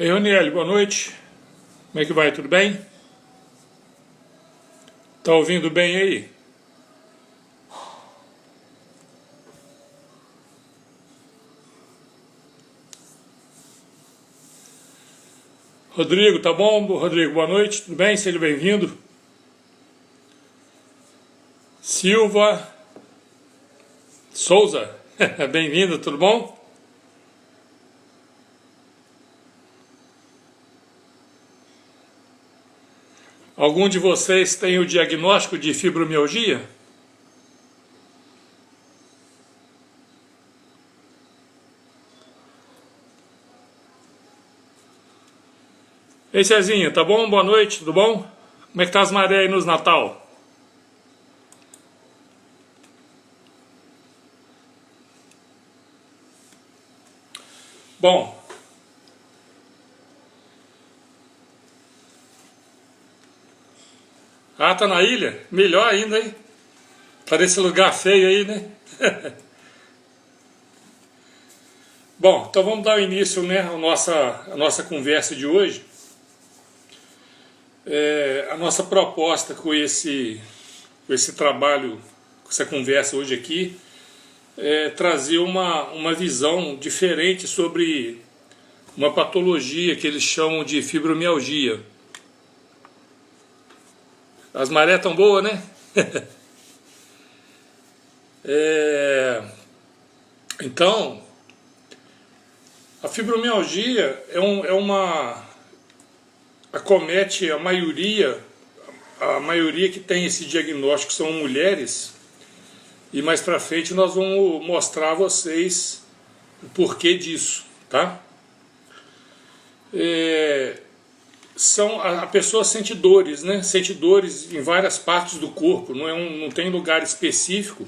Ei, Roniel, boa noite. Como é que vai? Tudo bem? Tá ouvindo bem aí? Rodrigo, tá bom? Rodrigo, boa noite. Tudo bem? Seja bem-vindo. Silva Souza, bem-vindo, tudo bom? Algum de vocês tem o diagnóstico de fibromialgia? Ei, Cezinha, tá bom? Boa noite, tudo bom? Como é que tá as marés aí nos Natal? Bom, tá na ilha? Melhor ainda, hein? Tá nesse lugar feio aí, né? Bom, então vamos dar início, né, à nossa conversa de hoje. A nossa proposta com esse trabalho, com essa conversa hoje aqui, é trazer uma visão diferente sobre uma patologia que eles chamam de fibromialgia. As marés tão boas, né? Então, a fibromialgia acomete a maioria que tem esse diagnóstico são mulheres, e mais pra frente nós vamos mostrar a vocês o porquê disso, tá? A pessoa sente dores, né? Sente dores em várias partes do corpo, não tem lugar específico,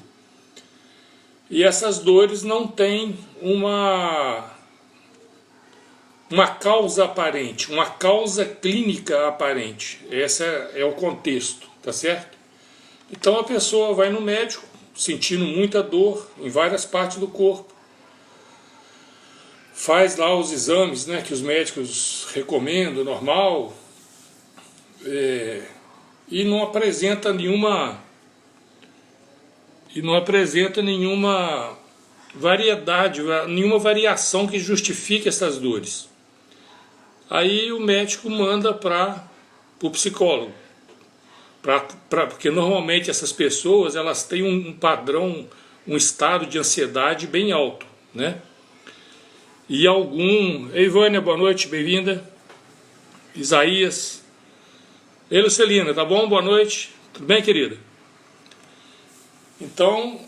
e essas dores não têm uma causa aparente, uma causa clínica aparente. Esse é o contexto, tá certo? Então a pessoa vai no médico, sentindo muita dor em várias partes do corpo, faz lá os exames, né, que os médicos recomendam, normal, e não apresenta nenhuma variedade, nenhuma variação que justifique essas dores. Aí o médico manda para o psicólogo, porque normalmente essas pessoas elas têm um padrão, um estado de ansiedade bem alto, né? E Ei, Vânia, boa noite, bem-vinda. Isaías. Ei, Lucelina, tá bom? Boa noite. Tudo bem, querida? Então,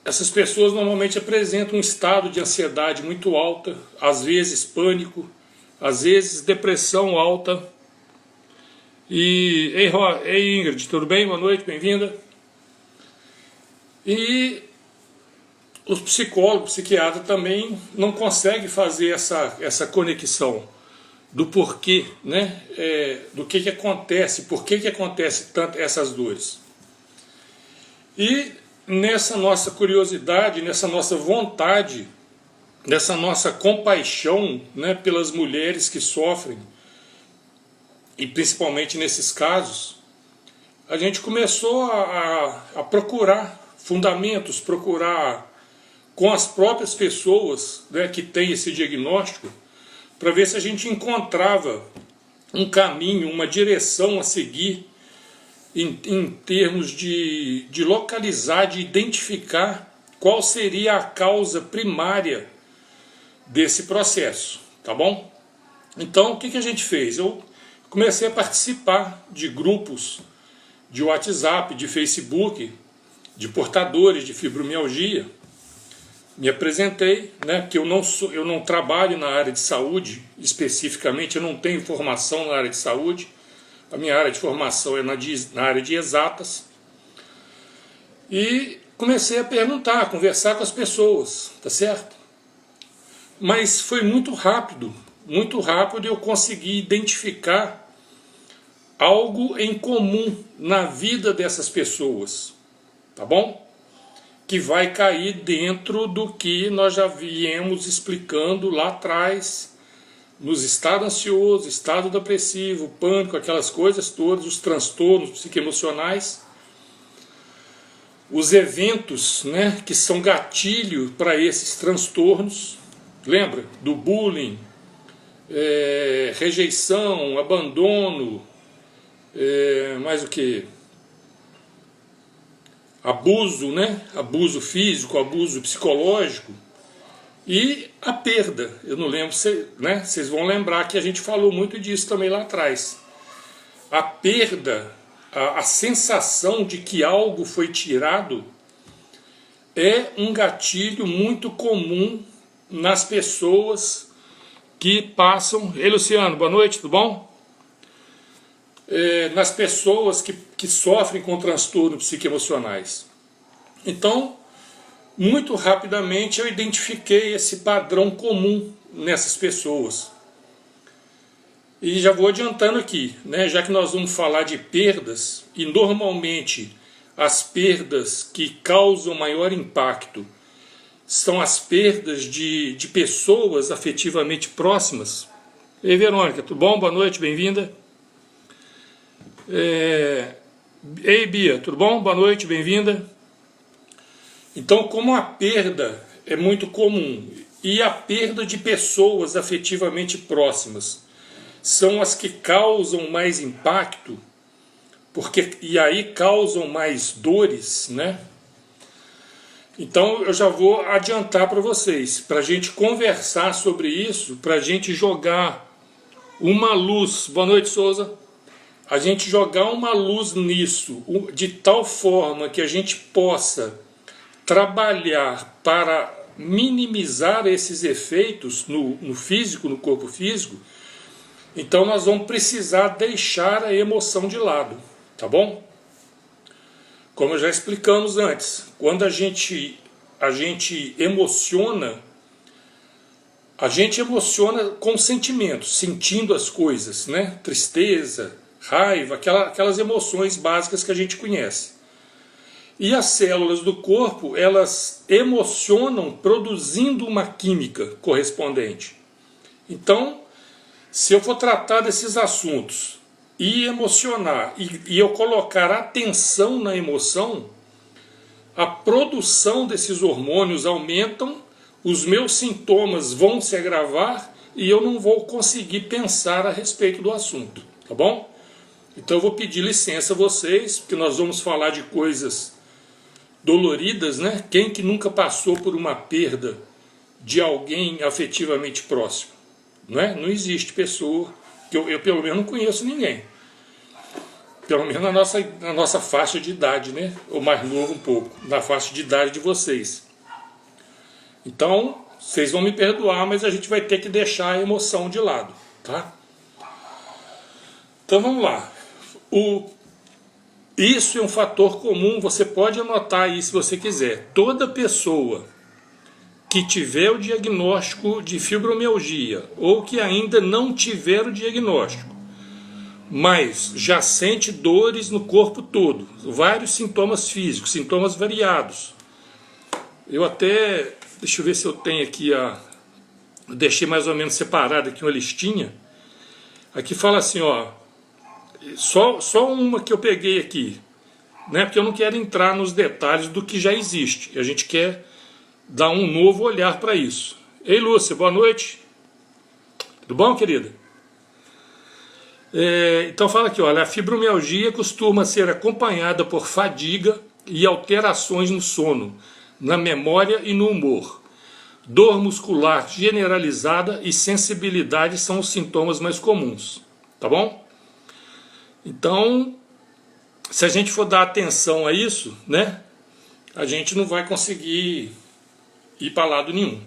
essas pessoas normalmente apresentam um estado de ansiedade muito alta, às vezes pânico, às vezes depressão alta. Ei, Ingrid, tudo bem? Boa noite, bem-vinda. E os psicólogos, psiquiatras também não conseguem fazer essa conexão do porquê, né? Do que acontece, por que acontece tanto essas dores. E nessa nossa curiosidade, nessa nossa vontade, nessa nossa compaixão, né, pelas mulheres que sofrem, e principalmente nesses casos, a gente começou a procurar fundamentos, procurar com as próprias pessoas, né, que têm esse diagnóstico, para ver se a gente encontrava um caminho, uma direção a seguir em termos de localizar, de identificar qual seria a causa primária desse processo, tá bom? Então, o que a gente fez? Eu comecei a participar de grupos de WhatsApp, de Facebook, de portadores de fibromialgia. Me apresentei, né, porque eu não trabalho na área de saúde especificamente, eu não tenho formação na área de saúde. A minha área de formação é na área de exatas. E comecei a perguntar, a conversar com as pessoas, tá certo? Mas foi muito rápido eu consegui identificar algo em comum na vida dessas pessoas, tá bom? Que vai cair dentro do que nós já viemos explicando lá atrás, nos estados ansioso, estado depressivo, pânico, aquelas coisas todas, os transtornos psicoemocionais, os eventos, né, que são gatilho para esses transtornos. Lembra? Do bullying, rejeição, abandono, mais o que? Abuso, né? Abuso físico, abuso psicológico e a perda. Eu não lembro, né? Vocês vão lembrar que a gente falou muito disso também lá atrás. A perda, a sensação de que algo foi tirado é um gatilho muito comum nas pessoas que passam... Ei, Luciano, boa noite, tudo bom? Nas pessoas que sofrem com transtornos psicoemocionais. Então, muito rapidamente eu identifiquei esse padrão comum nessas pessoas. E já vou adiantando aqui, né, já que nós vamos falar de perdas, e normalmente as perdas que causam maior impacto são as perdas de pessoas afetivamente próximas. Ei, Verônica, tudo bom? Boa noite, bem-vinda. Ei, Bia, tudo bom? Boa noite, bem-vinda. Então, como a perda é muito comum e a perda de pessoas afetivamente próximas são as que causam mais impacto, e aí causam mais dores, né? Então eu já vou adiantar para vocês, para a gente conversar sobre isso, para a gente jogar uma luz. Boa noite, Souza. A gente jogar uma luz nisso, de tal forma que a gente possa trabalhar para minimizar esses efeitos no físico, no corpo físico. Então nós vamos precisar deixar a emoção de lado, tá bom? Como já explicamos antes, quando a gente emociona, com sentimentos, sentindo as coisas, né? Tristeza, raiva, aquelas emoções básicas que a gente conhece. E as células do corpo, elas emocionam produzindo uma química correspondente. Então, se eu for tratar desses assuntos e emocionar, e eu colocar atenção na emoção, a produção desses hormônios aumentam, os meus sintomas vão se agravar e eu não vou conseguir pensar a respeito do assunto, tá bom? Então eu vou pedir licença a vocês, porque nós vamos falar de coisas doloridas, né? Quem que nunca passou por uma perda de alguém afetivamente próximo? Não é? Não existe pessoa, que eu pelo menos não conheço ninguém. Pelo menos na nossa faixa de idade, né? Ou mais novo um pouco, na faixa de idade de vocês. Então, vocês vão me perdoar, mas a gente vai ter que deixar a emoção de lado, tá? Então vamos lá. Isso é um fator comum, você pode anotar aí se você quiser. Toda pessoa que tiver o diagnóstico de fibromialgia ou que ainda não tiver o diagnóstico, mas já sente dores no corpo todo, vários sintomas físicos, sintomas variados. Eu até, deixa eu ver se eu tenho aqui eu deixei mais ou menos separado aqui uma listinha. Aqui fala assim, ó, só uma que eu peguei aqui, né? Porque eu não quero entrar nos detalhes do que já existe. A gente quer dar um novo olhar para isso. Ei, Lúcia, boa noite. Tudo bom, querida? Então fala aqui, olha, a fibromialgia costuma ser acompanhada por fadiga e alterações no sono, na memória e no humor. Dor muscular generalizada e sensibilidade são os sintomas mais comuns, tá bom? Então, se a gente for dar atenção a isso, né, a gente não vai conseguir ir para lado nenhum.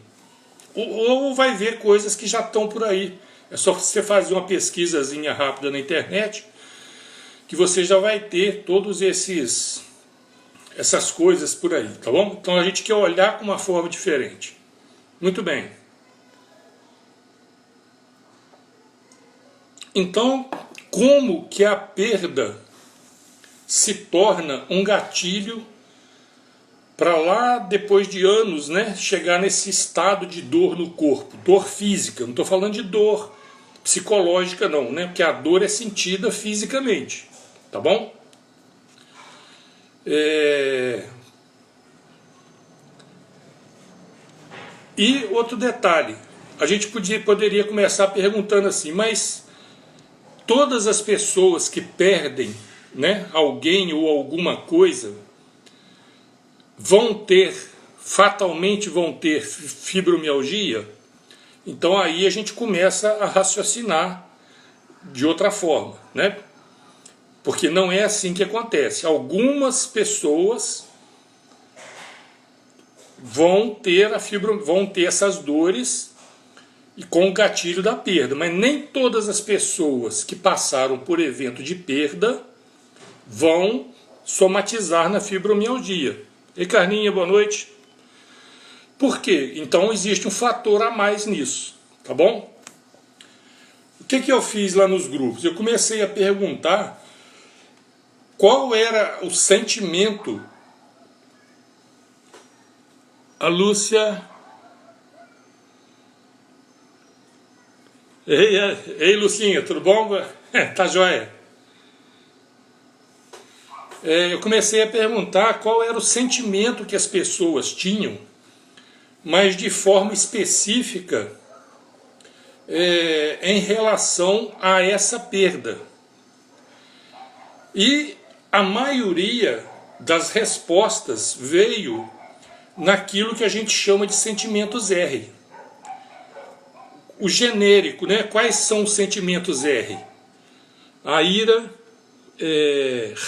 Ou vai ver coisas que já estão por aí. É só você fazer uma pesquisazinha rápida na internet que você já vai ter todos essas coisas por aí, tá bom? Então a gente quer olhar com uma forma diferente. Muito bem. Então, como que a perda se torna um gatilho para lá, depois de anos, né, chegar nesse estado de dor no corpo, dor física, não estou falando de dor psicológica não, né? Porque a dor é sentida fisicamente, tá bom? E outro detalhe, a gente poderia começar perguntando assim, mas todas as pessoas que perdem, né, alguém ou alguma coisa fatalmente vão ter fibromialgia? Então aí a gente começa a raciocinar de outra forma, né? Porque não é assim que acontece. Algumas pessoas vão ter essas dores e com o gatilho da perda, mas nem todas as pessoas que passaram por evento de perda vão somatizar na fibromialgia. Ei, Carninha, boa noite. Por quê? Então existe um fator a mais nisso, tá bom? O que eu fiz lá nos grupos? Eu comecei a perguntar qual era o sentimento. A Lúcia... Ei, Lucinha, tudo bom? Tá joia? Eu comecei a perguntar qual era o sentimento que as pessoas tinham, mas de forma específica em relação a essa perda. E a maioria das respostas veio naquilo que a gente chama de sentimentos R. O genérico, né? Quais são os sentimentos R? A ira,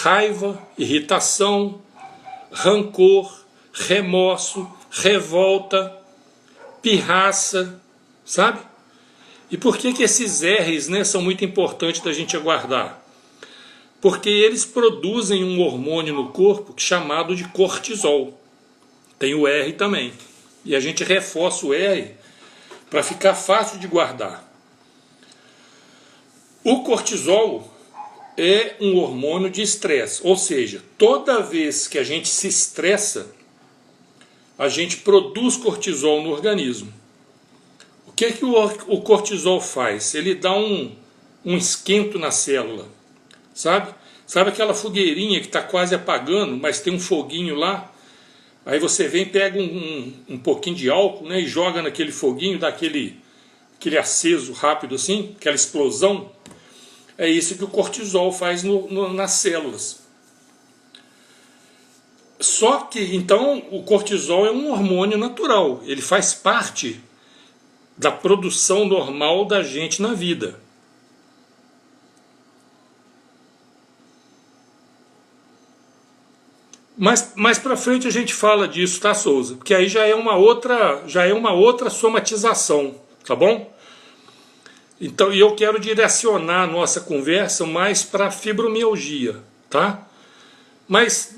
raiva, irritação, rancor, remorso, revolta, pirraça, sabe? E por que esses R's, né, são muito importantes da gente aguardar? Porque eles produzem um hormônio no corpo chamado de cortisol. Tem o R também. E a gente reforça o R para ficar fácil de guardar. O cortisol é um hormônio de estresse, ou seja, toda vez que a gente se estressa, a gente produz cortisol no organismo. O que o cortisol faz? Ele dá um esquento na célula, sabe? Sabe aquela fogueirinha que está quase apagando, mas tem um foguinho lá? Aí você vem, pega um pouquinho de álcool, né, e joga naquele foguinho, dá aquele aceso rápido assim, aquela explosão. É isso que o cortisol faz nas células. Só que, então, o cortisol é um hormônio natural. Ele faz parte da produção normal da gente na vida. Mas mais para frente a gente fala disso, tá, Souza? Porque aí já é uma outra somatização, tá bom? Então, e eu quero direcionar a nossa conversa mais para a fibromialgia, tá? Mas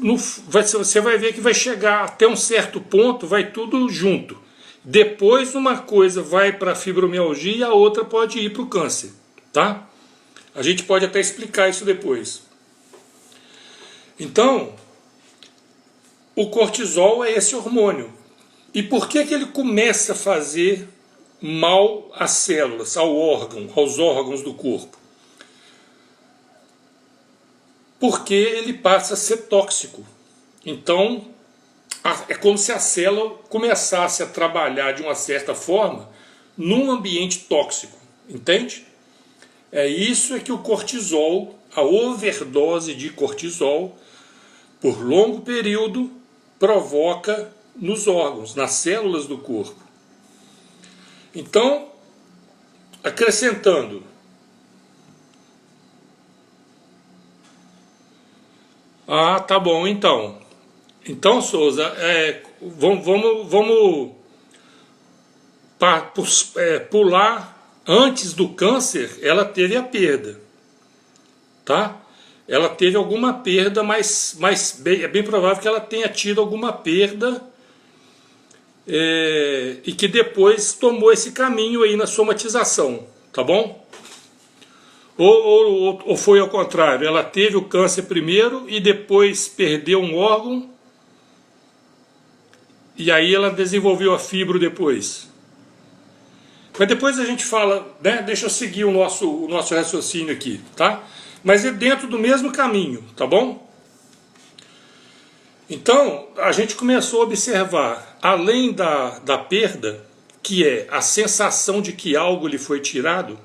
você vai ver que vai chegar até um certo ponto, vai tudo junto. Depois uma coisa vai para a fibromialgia e a outra pode ir para o câncer, tá? A gente pode até explicar isso depois. Então, o cortisol é esse hormônio. E por que ele começa a fazer mal às células, aos órgãos do corpo? Porque ele passa a ser tóxico. Então, é como se a célula começasse a trabalhar de uma certa forma num ambiente tóxico, entende? É isso que o cortisol, a overdose de cortisol, por longo período, provoca nos órgãos, nas células do corpo. Então, acrescentando, tá bom, então. Então, Souza, vamos pular. Antes do câncer, ela teve a perda, tá? Ela teve alguma perda, mas é bem provável que ela tenha tido alguma perda e que depois tomou esse caminho aí na somatização, tá bom? Ou foi ao contrário, ela teve o câncer primeiro e depois perdeu um órgão e aí ela desenvolveu a fibro depois. Mas depois a gente fala, né? Deixa eu seguir o nosso raciocínio aqui, tá? Mas é dentro do mesmo caminho, tá bom? Então, a gente começou a observar, além da perda, que é a sensação de que algo lhe foi tirado,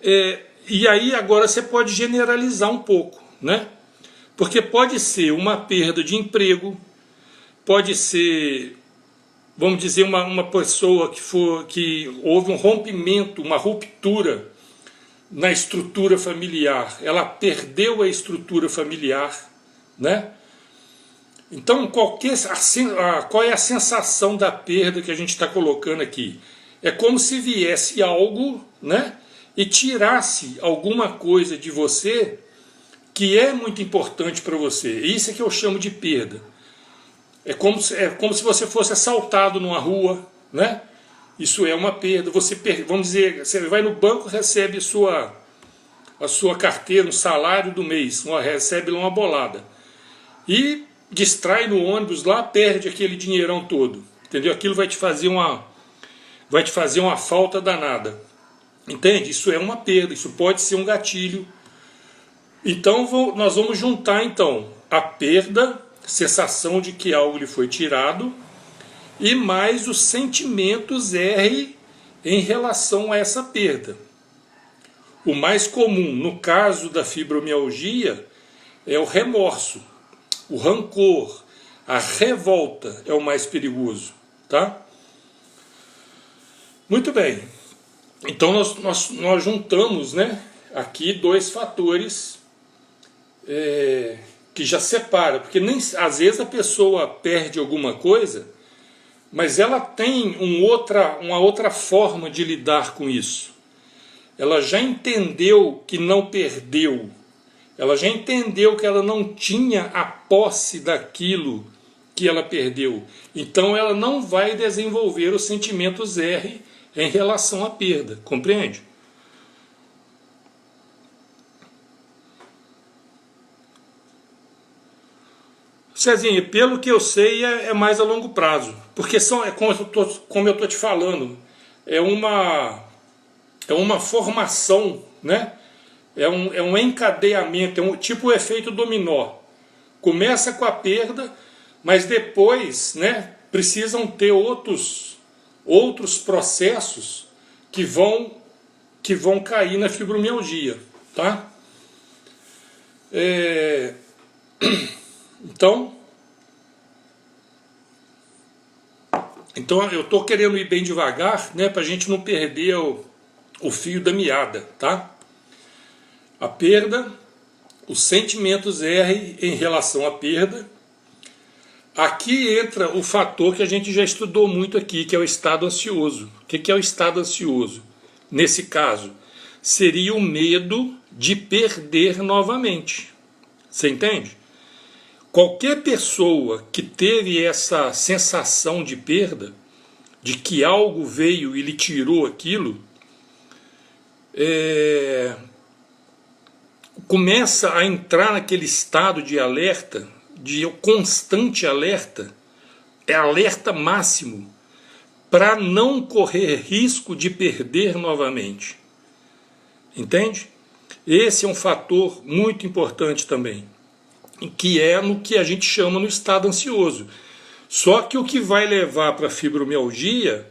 e aí agora você pode generalizar um pouco, né? Porque pode ser uma perda de emprego, pode ser, vamos dizer, uma pessoa que houve um rompimento, uma ruptura na estrutura familiar, ela perdeu a estrutura familiar, né? Então, qual é a sensação da perda que a gente está colocando aqui? É como se viesse algo, né, e tirasse alguma coisa de você que é muito importante para você. Isso é que eu chamo de perda. É como se você fosse assaltado numa rua, né? Isso é uma perda. Vamos dizer, você vai no banco, recebe a sua carteira, um salário do mês, recebe lá uma bolada. E distrai no ônibus lá, perde aquele dinheirão todo, entendeu? Aquilo vai te fazer uma falta danada, entende? Isso é uma perda, isso pode ser um gatilho. Então nós vamos juntar então a perda, sensação de que algo lhe foi tirado, e mais os sentimentos R em relação a essa perda. O mais comum no caso da fibromialgia é o remorso. O rancor, a revolta é o mais perigoso, tá? Muito bem. Então nós juntamos, né, aqui dois fatores que já separam, porque nem às vezes a pessoa perde alguma coisa, mas ela tem uma outra forma de lidar com isso. Ela já entendeu que não perdeu. Ela já entendeu que ela não tinha a posse daquilo que ela perdeu. Então ela não vai desenvolver os sentimentos R em relação à perda. Compreende? Cezinha, pelo que eu sei, é mais a longo prazo. Porque como eu estou te falando, é uma formação, né? É um encadeamento, é um tipo o efeito dominó. Começa com a perda, mas depois, né, precisam ter outros processos que vão cair na fibromialgia, tá? Então eu estou querendo ir bem devagar, né, para a gente não perder o fio da meada, tá? A perda, os sentimentos R em relação à perda. Aqui entra o fator que a gente já estudou muito aqui, que é o estado ansioso. O que é o estado ansioso? Nesse caso, seria o medo de perder novamente. Você entende? Qualquer pessoa que teve essa sensação de perda, de que algo veio e lhe tirou aquilo, começa a entrar naquele estado de alerta, de constante alerta, alerta máximo, para não correr risco de perder novamente. Entende? Esse é um fator muito importante também, que é no que a gente chama no estado ansioso. Só que o que vai levar para a fibromialgia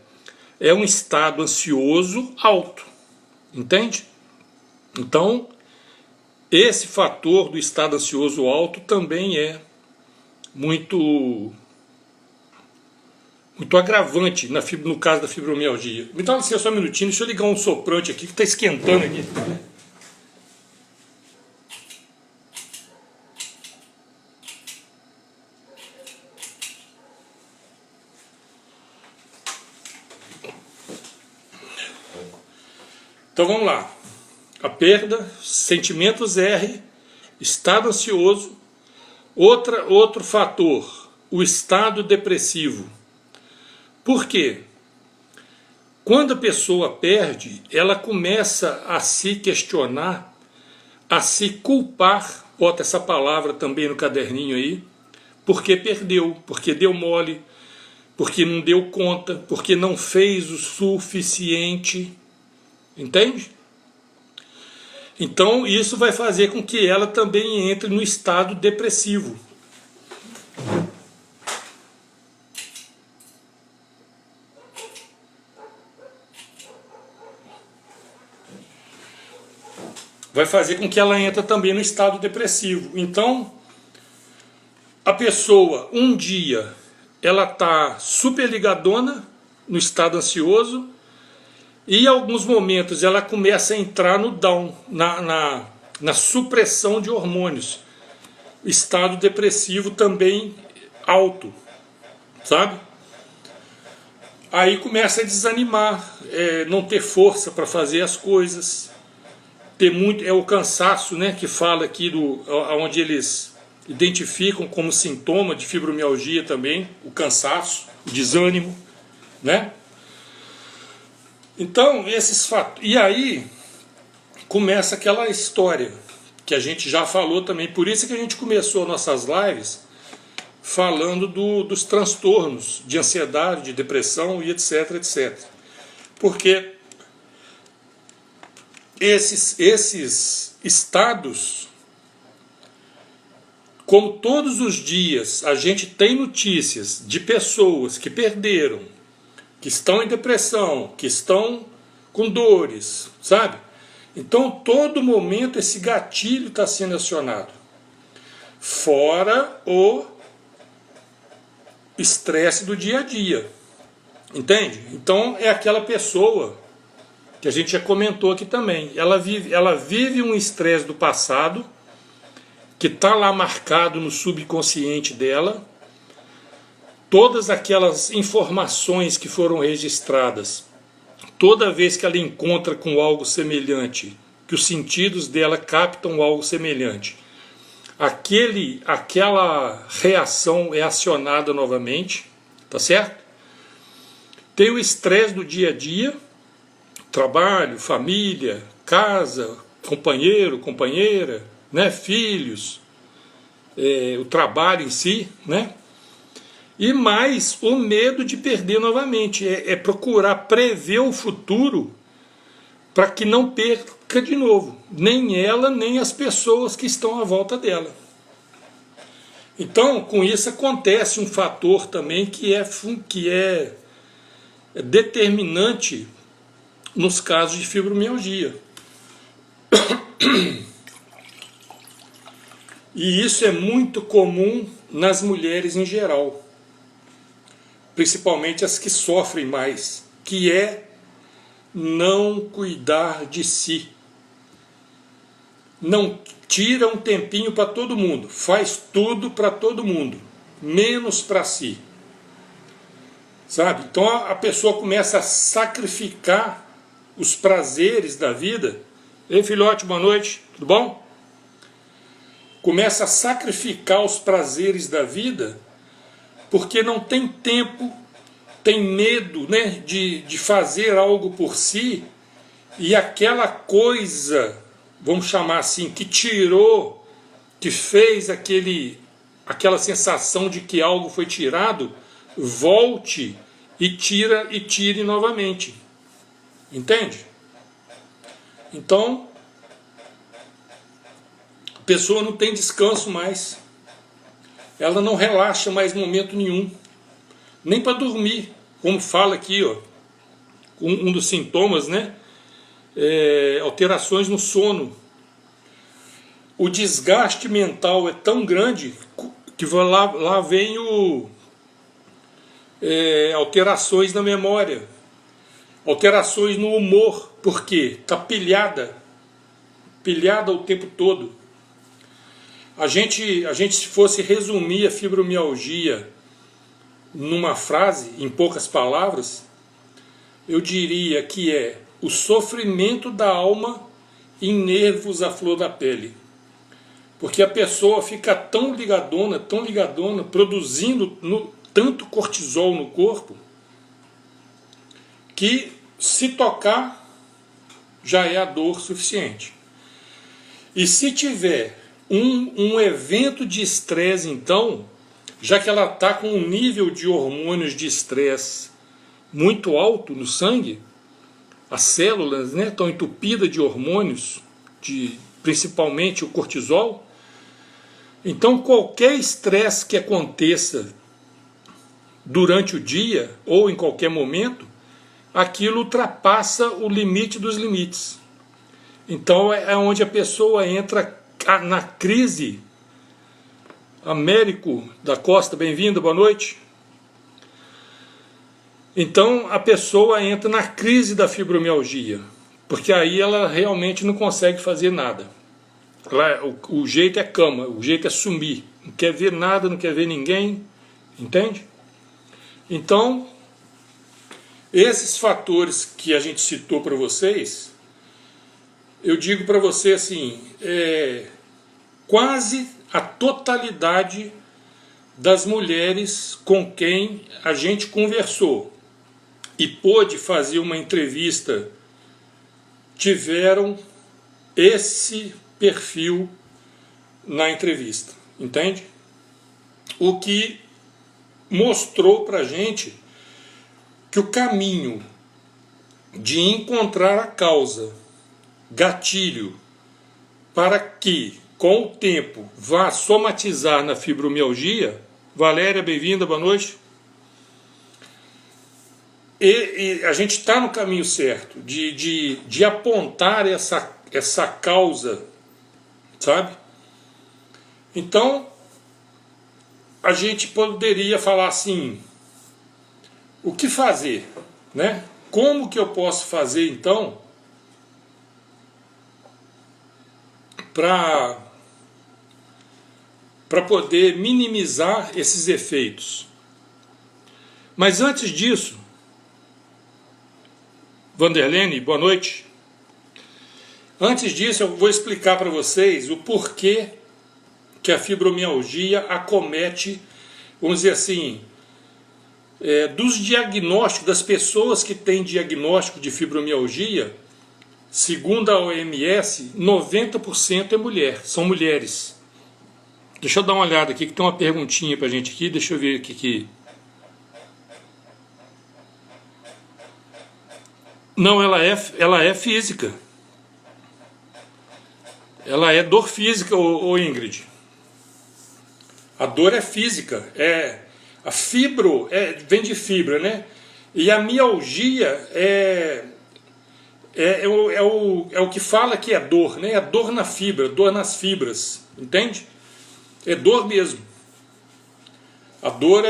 é um estado ansioso alto. Entende? Então, esse fator do estado ansioso alto também é muito agravante no caso da fibromialgia. Me dá licença só um minutinho, deixa eu ligar um soprante aqui que está esquentando aqui. Então vamos lá. A perda, sentimentos R, estado ansioso. Outro fator, o estado depressivo. Por quê? Quando a pessoa perde, ela começa a se questionar, a se culpar, bota essa palavra também no caderninho aí, porque perdeu, porque deu mole, porque não deu conta, porque não fez o suficiente, entende? Então isso vai fazer com que ela também entre no estado depressivo. Vai fazer com que ela entre também no estado depressivo. Então, a pessoa, um dia, ela está super ligadona, no estado ansioso, e em alguns momentos ela começa a entrar no down, na supressão de hormônios. Estado depressivo também alto, sabe? Aí começa a desanimar, não ter força para fazer as coisas, ter muito, o cansaço, né, que fala aqui, onde eles identificam como sintoma de fibromialgia também, o cansaço, o desânimo, né? Então, esses fatos. E aí começa aquela história que a gente já falou também. Por isso que a gente começou nossas lives falando dos transtornos de ansiedade, de depressão e etc, etc. Porque esses estados, como todos os dias a gente tem notícias de pessoas que perderam, que estão em depressão, que estão com dores, sabe? Então, todo momento esse gatilho está sendo acionado. Fora o estresse do dia a dia. Entende? Então, é aquela pessoa que a gente já comentou aqui também. Ela vive um estresse do passado, que está lá marcado no subconsciente dela. Todas aquelas informações que foram registradas, toda vez que ela encontra com algo semelhante, que os sentidos dela captam algo semelhante, aquela reação é acionada novamente, tá certo? Tem o estresse do dia a dia, trabalho, família, casa, companheiro, companheira, né, filhos, o trabalho em si, né? E mais o medo de perder novamente, procurar prever o futuro para que não perca de novo, nem ela, nem as pessoas que estão à volta dela. Então, com isso acontece um fator também que é determinante nos casos de fibromialgia. E isso é muito comum nas mulheres em geral, principalmente as que sofrem mais, que é não cuidar de si. Não tira um tempinho para todo mundo, faz tudo para todo mundo, menos para si. Sabe? Então a pessoa começa a sacrificar os prazeres da vida. Ei, filhote, boa noite, tudo bom? Começa a sacrificar os prazeres da vida porque não tem tempo, tem medo, né, de fazer algo por si, e aquela coisa, vamos chamar assim, que tirou, que fez aquela sensação de que algo foi tirado, volte e tire novamente. Entende? Então, a pessoa não tem descanso mais. Ela não relaxa mais em momento nenhum. Nem para dormir. Como fala aqui, ó, um dos sintomas, né? Alterações no sono. O desgaste mental é tão grande que lá vem alterações na memória. Alterações no humor. Por quê? Está pilhada o tempo todo. A gente, se fosse resumir a fibromialgia numa frase, em poucas palavras, eu diria que é o sofrimento da alma em nervos à flor da pele. Porque a pessoa fica tão ligadona, produzindo tanto cortisol no corpo, que se tocar já é a dor suficiente. E se tiver um evento de estresse, então, já que ela está com um nível de hormônios de estresse muito alto no sangue, as células, né, estão entupidas de hormônios, principalmente o cortisol. Então qualquer estresse que aconteça durante o dia ou em qualquer momento, aquilo ultrapassa o limite dos limites. Então é onde a pessoa entra na crise. Américo da Costa, bem-vindo, boa noite. Então a pessoa entra na crise da fibromialgia, porque aí ela realmente não consegue fazer nada. O jeito é cama, o jeito é sumir, não quer ver nada, não quer ver ninguém, entende? Então, esses fatores que a gente citou para vocês, eu digo para você assim, quase a totalidade das mulheres com quem a gente conversou e pôde fazer uma entrevista tiveram esse perfil na entrevista, entende? O que mostrou pra gente que o caminho de encontrar a causa, gatilho, para que com o tempo vá somatizar na fibromialgia. Valéria, bem-vinda, boa noite. E a gente está no caminho certo de apontar essa causa, sabe? Então, a gente poderia falar assim, o que fazer, né? Como que eu posso fazer, então, para poder minimizar esses efeitos? Mas antes disso, Vanderlene, boa noite. Antes disso, eu vou explicar para vocês o porquê que a fibromialgia acomete, vamos dizer assim, dos diagnósticos, das pessoas que têm diagnóstico de fibromialgia, segundo a OMS, 90% é mulher, são mulheres. Deixa eu dar uma olhada aqui, que tem uma perguntinha para a gente aqui, deixa eu ver aqui. Não, ela é física. Ela é dor física, ô Ingrid. A dor é física. A fibro vem de fibra, né? E a mialgia é o que fala que é dor, né? É dor na fibra, dor nas fibras, entende? É dor mesmo. A dor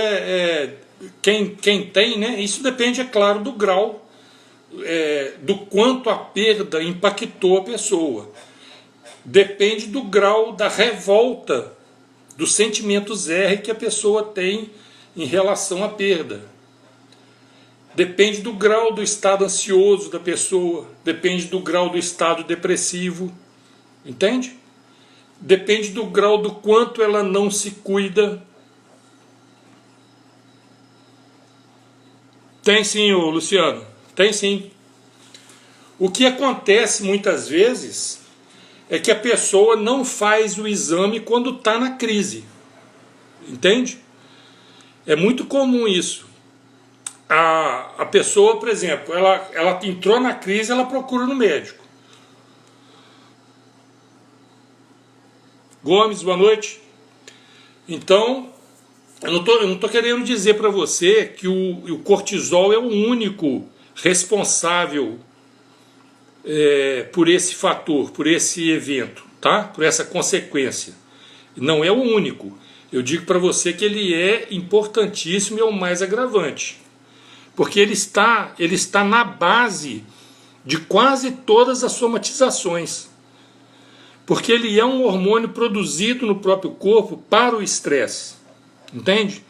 quem tem, né? Isso depende, é claro, do grau, do quanto a perda impactou a pessoa. Depende do grau da revolta, dos sentimentos R que a pessoa tem em relação à perda. Depende do grau do estado ansioso da pessoa, depende do grau do estado depressivo, entende? Depende do grau do quanto ela não se cuida. Tem sim, ô Luciano, tem sim. O que acontece muitas vezes é que a pessoa não faz o exame quando está na crise, entende? É muito comum isso. A pessoa, por exemplo, ela entrou na crise, ela procura no médico. Gomes, boa noite. Então, eu não tô querendo dizer para você que o cortisol é o único responsável por esse fator, por esse evento, tá? Por essa consequência. Não é o único. Eu digo para você que ele é importantíssimo e é o mais agravante. Porque ele está na base de quase todas as somatizações. Porque ele é um hormônio produzido no próprio corpo para o estresse. Entende?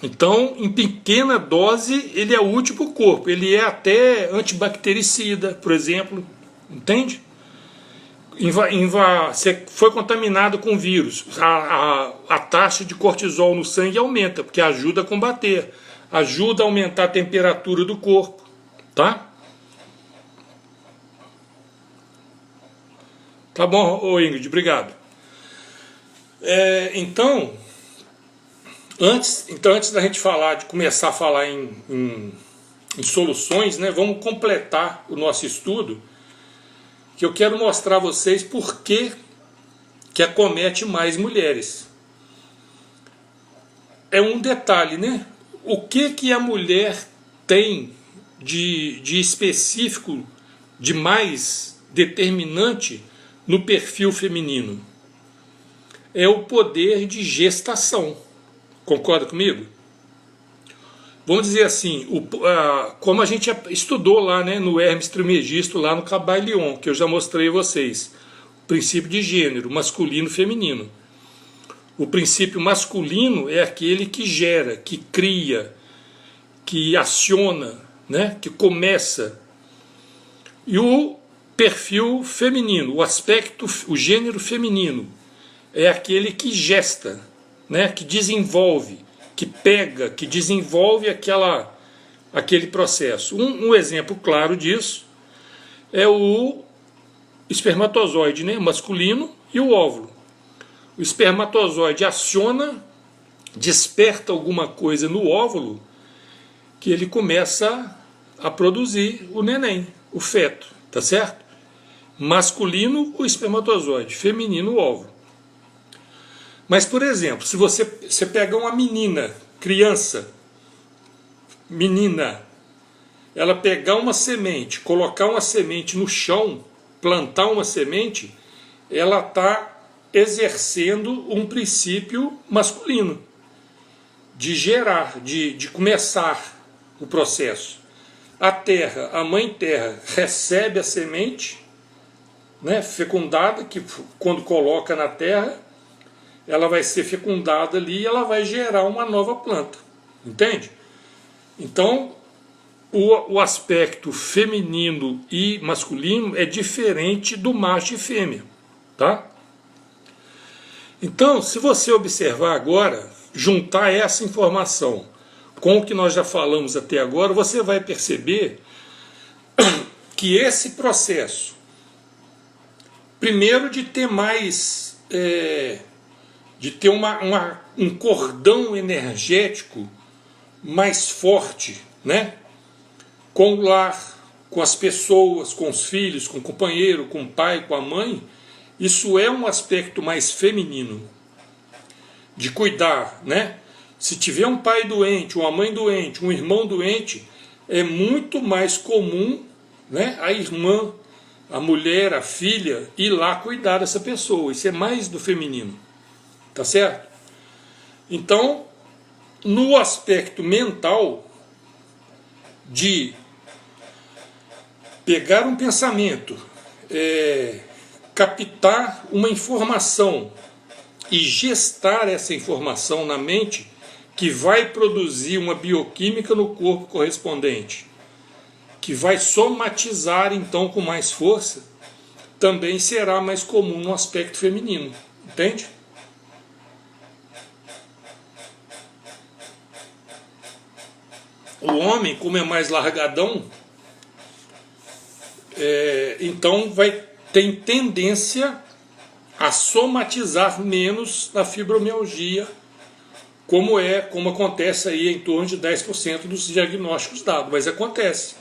Então, em pequena dose, ele é útil para o corpo. Ele é até antibactericida, por exemplo. Entende? Você foi contaminado com vírus. A taxa de cortisol no sangue aumenta, porque ajuda a combater. Ajuda a aumentar a temperatura do corpo. Tá? Tá bom, ô Ingrid, obrigado. Então, Antes da gente começar a falar em soluções, né, vamos completar o nosso estudo, que eu quero mostrar a vocês por que acomete mais mulheres. É um detalhe, né? O que a mulher tem de específico, de mais determinante no perfil feminino? É o poder de gestação. Concorda comigo? Vamos dizer assim, como a gente estudou lá, né, no Hermes Trismegisto, lá no Cabailion, que eu já mostrei a vocês, o princípio de gênero, masculino e feminino. O princípio masculino é aquele que gera, que cria, que aciona, né, que começa. E o perfil feminino, o gênero feminino, é aquele que gesta, né, que desenvolve, que pega, que desenvolve aquele processo. Um exemplo claro disso é o espermatozoide, né, masculino, e o óvulo. O espermatozoide aciona, desperta alguma coisa no óvulo, que ele começa a produzir o neném, o feto, tá certo? Masculino, o espermatozoide, feminino, o óvulo. Mas, por exemplo, se você pegar uma menina, ela pegar uma semente, colocar uma semente no chão, plantar uma semente, ela está exercendo um princípio masculino, de gerar, de começar o processo. A mãe terra, recebe a semente, né, fecundada, que quando coloca na terra, ela vai ser fecundada ali e ela vai gerar uma nova planta, entende? Então, o aspecto feminino e masculino é diferente do macho e fêmea, tá? Então, se você observar agora, juntar essa informação com o que nós já falamos até agora, você vai perceber que esse processo, primeiro de ter mais... de ter um cordão energético mais forte, né? Com o lar, com as pessoas, com os filhos, com o companheiro, com o pai, com a mãe. Isso é um aspecto mais feminino, de cuidar, né? Se tiver um pai doente, uma mãe doente, um irmão doente, é muito mais comum, né, a irmã, a mulher, a filha, ir lá cuidar dessa pessoa. Isso é mais do feminino. Tá certo? Então, no aspecto mental, de pegar um pensamento, captar uma informação e gestar essa informação na mente, que vai produzir uma bioquímica no corpo correspondente, que vai somatizar então com mais força, também será mais comum no aspecto feminino. Entende? O homem, como é mais largadão, então tem tendência a somatizar menos na fibromialgia, como acontece aí em torno de 10% dos diagnósticos dados, mas acontece.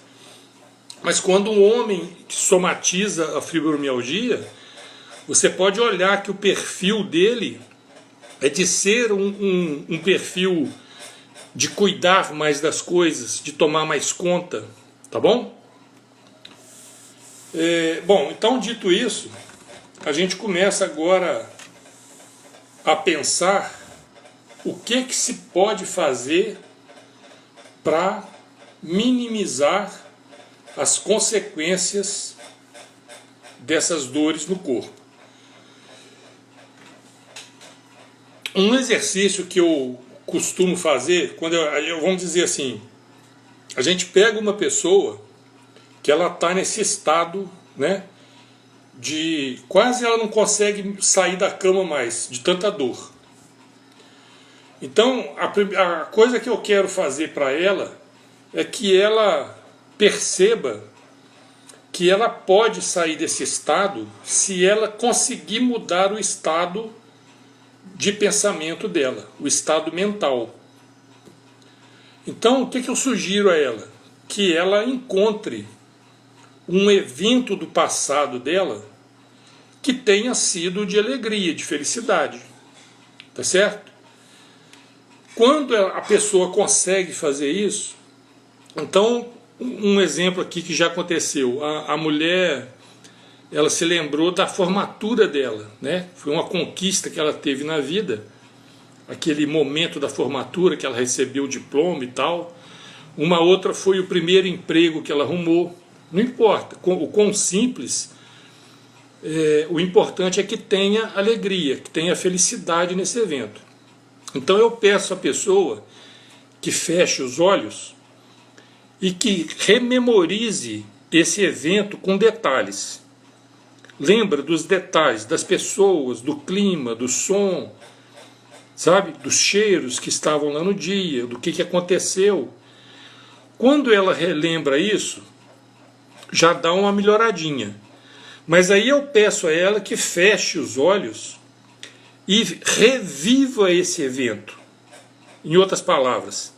Mas quando um homem somatiza a fibromialgia, você pode olhar que o perfil dele é de ser um perfil de cuidar mais das coisas, de tomar mais conta, tá bom? Bom, então dito isso, a gente começa agora a pensar o que se pode fazer para minimizar as consequências dessas dores no corpo. Um exercício que eu costumo fazer, vamos dizer assim, a gente pega uma pessoa que ela está nesse estado, né, de quase ela não consegue sair da cama mais, de tanta dor. Então, a coisa que eu quero fazer para ela é que ela perceba que ela pode sair desse estado se ela conseguir mudar o estado de pensamento dela, o estado mental. Então, o que eu sugiro a ela? Que ela encontre um evento do passado dela que tenha sido de alegria, de felicidade. Tá certo? Quando a pessoa consegue fazer isso, então, um exemplo aqui que já aconteceu, a mulher, ela se lembrou da formatura dela, né? Foi uma conquista que ela teve na vida, aquele momento da formatura que ela recebeu o diploma e tal. Uma outra foi o primeiro emprego que ela arrumou. Não importa o quão simples, o importante é que tenha alegria, que tenha felicidade nesse evento. Então eu peço à pessoa que feche os olhos e que rememorize esse evento com detalhes. Lembra dos detalhes, das pessoas, do clima, do som, sabe? Dos cheiros que estavam lá no dia, do que aconteceu. Quando ela relembra isso, já dá uma melhoradinha. Mas aí eu peço a ela que feche os olhos e reviva esse evento. Em outras palavras,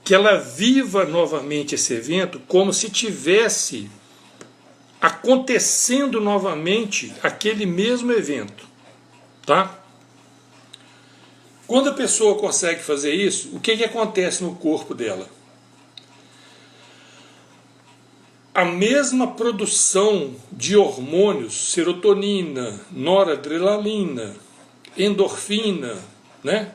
que ela viva novamente esse evento como se tivesse acontecendo novamente aquele mesmo evento, tá? Quando a pessoa consegue fazer isso, o que acontece no corpo dela? A mesma produção de hormônios, serotonina, noradrenalina, endorfina, né?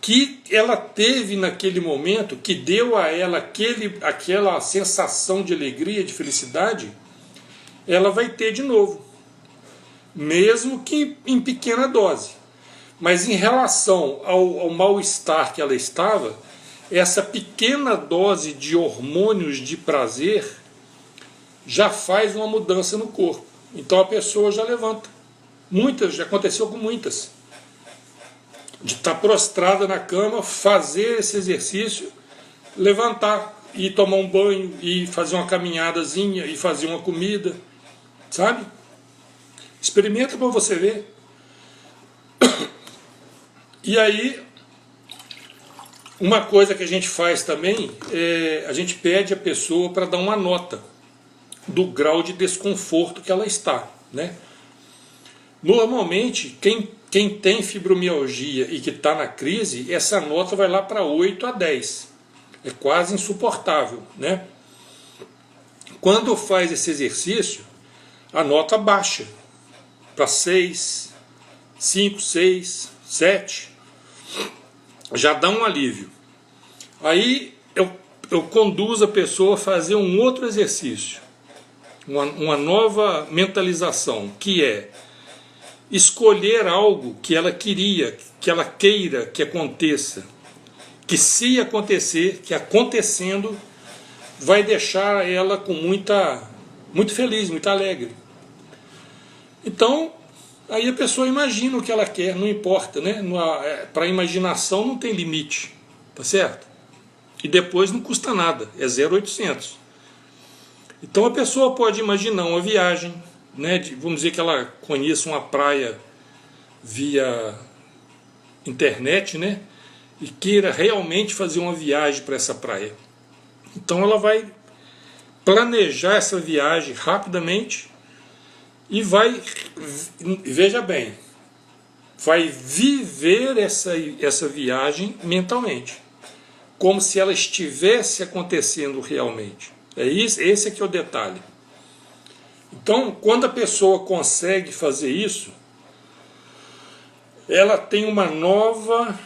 Que ela teve naquele momento, que deu a ela aquela sensação de alegria, de felicidade, ela vai ter de novo. Mesmo que em pequena dose. Mas em relação ao mal-estar que ela estava, essa pequena dose de hormônios de prazer já faz uma mudança no corpo. Então a pessoa já levanta. Muitas, já aconteceu com muitas. De estar prostrada na cama, fazer esse exercício, levantar, e tomar um banho, e fazer uma caminhadazinha, e fazer uma comida, sabe? Experimenta para você ver. E aí, uma coisa que a gente faz também, a gente pede a pessoa para dar uma nota do grau de desconforto que ela está, né? Normalmente, quem tem fibromialgia e que está na crise, essa nota vai lá para 8 a 10. É quase insuportável, né? Quando faz esse exercício, a nota baixa para 6, 5, 6, 7. Já dá um alívio. Aí eu conduzo a pessoa a fazer um outro exercício, uma nova mentalização, que é escolher algo que ela queria, que ela queira que aconteça, que se acontecer, que acontecendo, vai deixar ela com muito feliz, muito alegre. Então, aí a pessoa imagina o que ela quer, não importa, né? Para a imaginação não tem limite, tá certo? E depois não custa nada, é 0,800. Então a pessoa pode imaginar uma viagem, né? Vamos dizer que ela conheça uma praia via internet, né? E queira realmente fazer uma viagem para essa praia. Então ela vai planejar essa viagem rapidamente e vai, veja bem, vai viver essa viagem mentalmente, como se ela estivesse acontecendo realmente. Esse aqui é o detalhe. Então, quando a pessoa consegue fazer isso, ela tem uma nova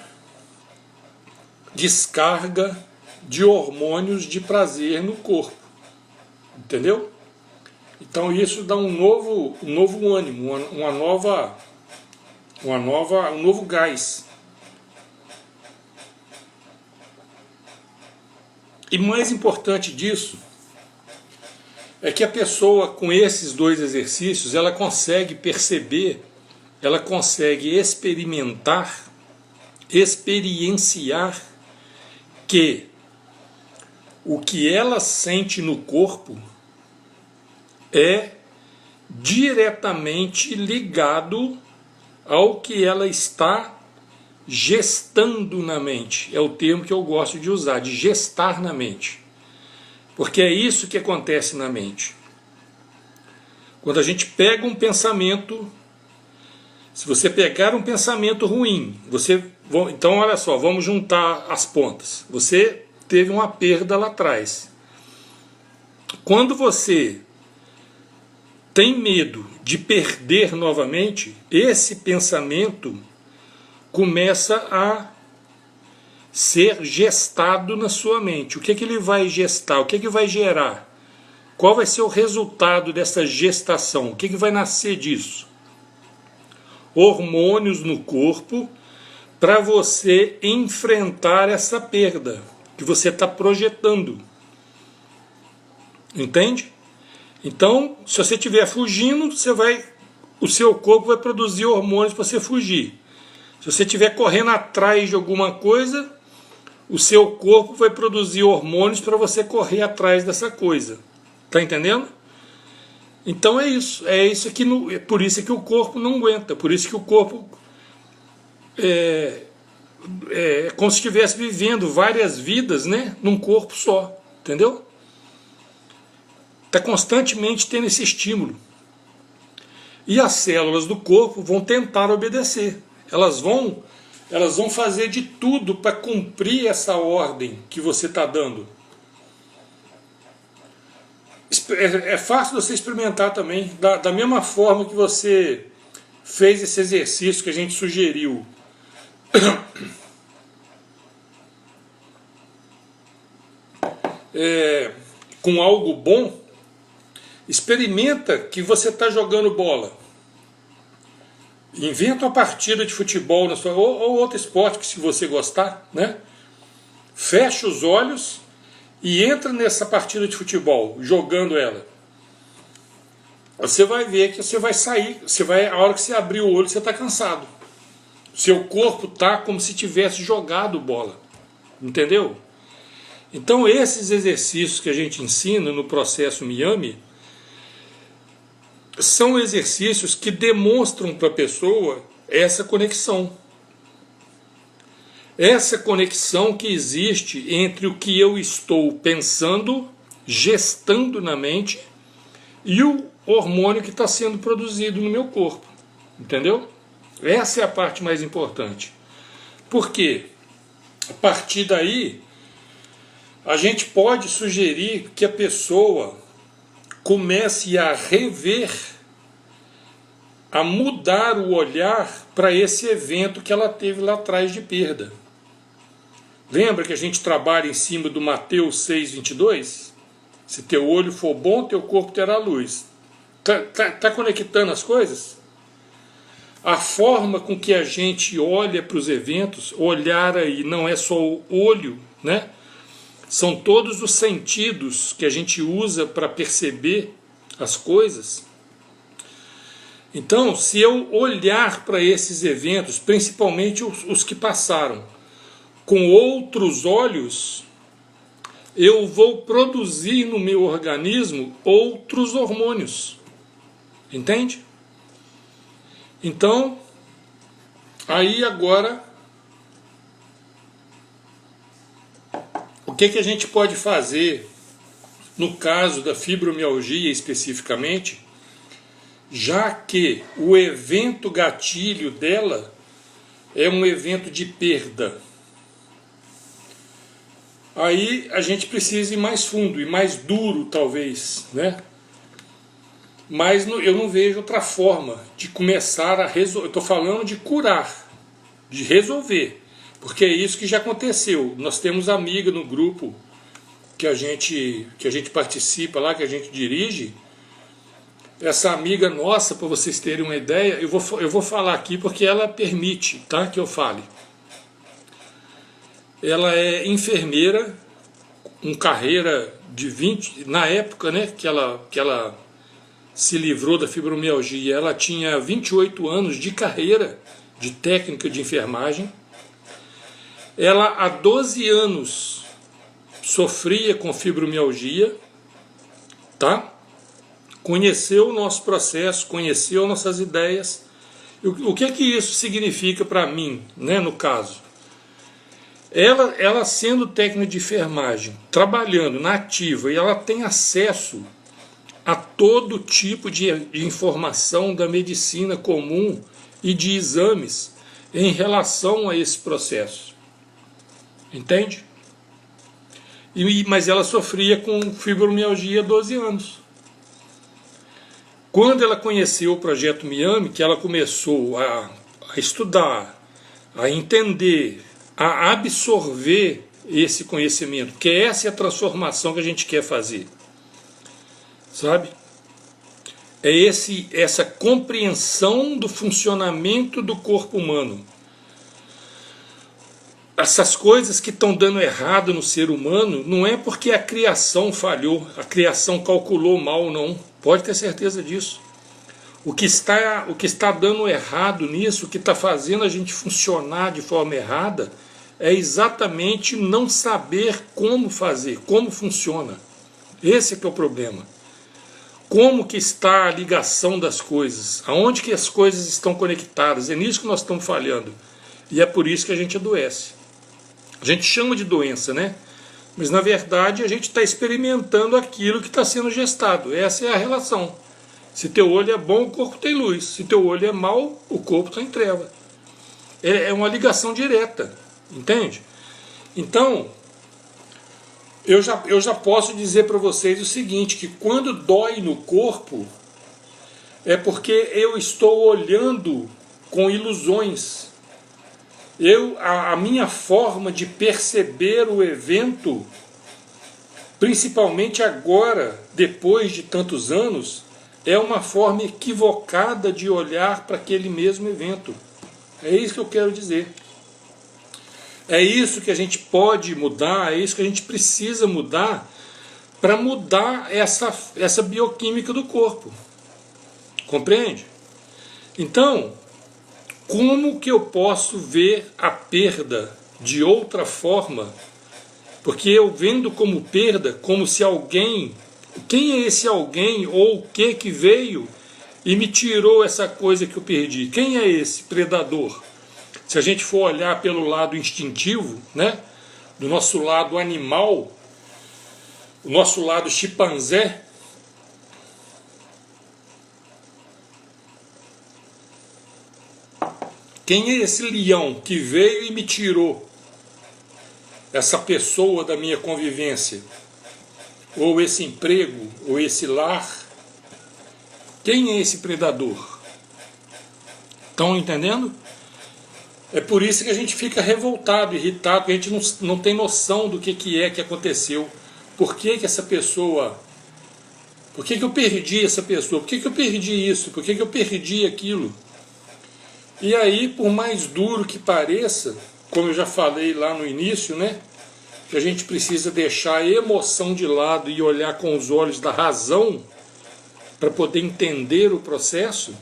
descarga de hormônios de prazer no corpo. Entendeu? Então isso dá um novo ânimo, um novo gás. E mais importante disso é que a pessoa, com esses dois exercícios, ela consegue perceber, ela consegue experienciar que o que ela sente no corpo é diretamente ligado ao que ela está gestando na mente. É o termo que eu gosto de usar, de gestar na mente. Porque é isso que acontece na mente. Quando a gente pega um pensamento, se você pegar um pensamento ruim, então olha só, vamos juntar as pontas. Você teve uma perda lá atrás. Quando você tem medo de perder novamente, esse pensamento começa a ser gestado na sua mente. O que ele vai gestar? O que vai gerar? Qual vai ser o resultado dessa gestação? O que vai nascer disso? Hormônios no corpo para você enfrentar essa perda que você está projetando. Entende? Então, se você estiver fugindo, o seu corpo vai produzir hormônios para você fugir. Se você estiver correndo atrás de alguma coisa, o seu corpo vai produzir hormônios para você correr atrás dessa coisa. Tá entendendo? Então é isso. É por isso que o corpo não aguenta. Por isso que o corpo é como se estivesse vivendo várias vidas, né, num corpo só. Entendeu? Está constantemente tendo esse estímulo. E as células do corpo vão tentar obedecer. Elas vão fazer de tudo para cumprir essa ordem que você está dando. É fácil você experimentar também, da mesma forma que você fez esse exercício que a gente sugeriu. Com algo bom, experimenta que você está jogando bola. Inventa uma partida de futebol ou outro esporte que se você gostar, né? Fecha os olhos e entra nessa partida de futebol, jogando ela. Você vai ver que você vai sair, a hora que você abrir o olho, você está cansado. Seu corpo está como se tivesse jogado bola. Entendeu? Então esses exercícios que a gente ensina no processo Miami são exercícios que demonstram para a pessoa essa conexão. Essa conexão que existe entre o que eu estou pensando, gestando na mente, e o hormônio que está sendo produzido no meu corpo. Entendeu? Essa é a parte mais importante. Porque a partir daí, a gente pode sugerir que a pessoa comece a rever, a mudar o olhar para esse evento que ela teve lá atrás de perda. Lembra que a gente trabalha em cima do Mateus 6,22? Se teu olho for bom, teu corpo terá luz. Tá conectando as coisas? A forma com que a gente olha para os eventos, olhar aí não é só o olho, né? São todos os sentidos que a gente usa para perceber as coisas. Então, se eu olhar para esses eventos, principalmente os que passaram, com outros olhos, eu vou produzir no meu organismo outros hormônios. Entende? Então, aí agora, o que a gente pode fazer no caso da fibromialgia especificamente, já que o evento gatilho dela é um evento de perda? Aí a gente precisa ir mais fundo e mais duro, talvez, né? Mas eu não vejo outra forma de começar a resolver. Eu estou falando de curar, de resolver, porque é isso que já aconteceu. Nós temos amiga no grupo que a gente participa lá, que a gente dirige. Essa amiga nossa, para vocês terem uma ideia, eu vou falar aqui porque ela permite, tá, que eu fale. Ela é enfermeira, com carreira de 20... Na época, né, que ela se livrou da fibromialgia, ela tinha 28 anos de carreira de técnica de enfermagem. Ela há 12 anos sofria com fibromialgia, tá? Conheceu o nosso processo, conheceu nossas ideias O que é que isso significa para mim, né, no caso? Ela sendo técnica de enfermagem, trabalhando na ativa, e ela tem acesso a todo tipo de informação da medicina comum e de exames em relação a esse processo. Entende? Mas ela sofria com fibromialgia há 12 anos. Quando ela conheceu o Projeto Miami, que ela começou a estudar, a entender, a absorver esse conhecimento, porque essa é a transformação que a gente quer fazer. Sabe? É essa compreensão do funcionamento do corpo humano. Essas coisas que estão dando errado no ser humano não é porque a criação falhou, a criação calculou mal, não. Pode ter certeza disso. O que está dando errado nisso, o que está fazendo a gente funcionar de forma errada, é exatamente não saber como fazer, como funciona. Esse é que é o problema. Como que está a ligação das coisas, aonde que as coisas estão conectadas, é nisso que nós estamos falhando. E é por isso que a gente adoece. A gente chama de doença, né? Mas na verdade a gente está experimentando aquilo que está sendo gestado. Essa é a relação. Se teu olho é bom, o corpo tem luz. Se teu olho é mau, o corpo está em treva. É uma ligação direta, entende? Então, eu já posso dizer para vocês o seguinte, que quando dói no corpo, é porque eu estou olhando com ilusões. A minha forma de perceber o evento, principalmente agora, depois de tantos anos, é uma forma equivocada de olhar para aquele mesmo evento. É isso que eu quero dizer. É isso que a gente pode mudar, é isso que a gente precisa mudar para mudar essa bioquímica do corpo. Compreende? Então, como que eu posso ver a perda de outra forma? Porque eu vendo como perda, como se alguém... Quem é esse alguém ou o que veio e me tirou essa coisa que eu perdi? Quem é esse predador? Se a gente for olhar pelo lado instintivo, né, do nosso lado animal, o nosso lado chimpanzé, quem é esse leão que veio e me tirou essa pessoa da minha convivência? Ou esse emprego, ou esse lar? Quem é esse predador? Estão entendendo? É por isso que a gente fica revoltado, irritado, porque a gente não tem noção do que é que aconteceu. Por que essa pessoa... Por que eu perdi essa pessoa? Por que eu perdi isso? Por que eu perdi aquilo? E aí, por mais duro que pareça, como eu já falei lá no início, né? Que a gente precisa deixar a emoção de lado e olhar com os olhos da razão para poder entender o processo.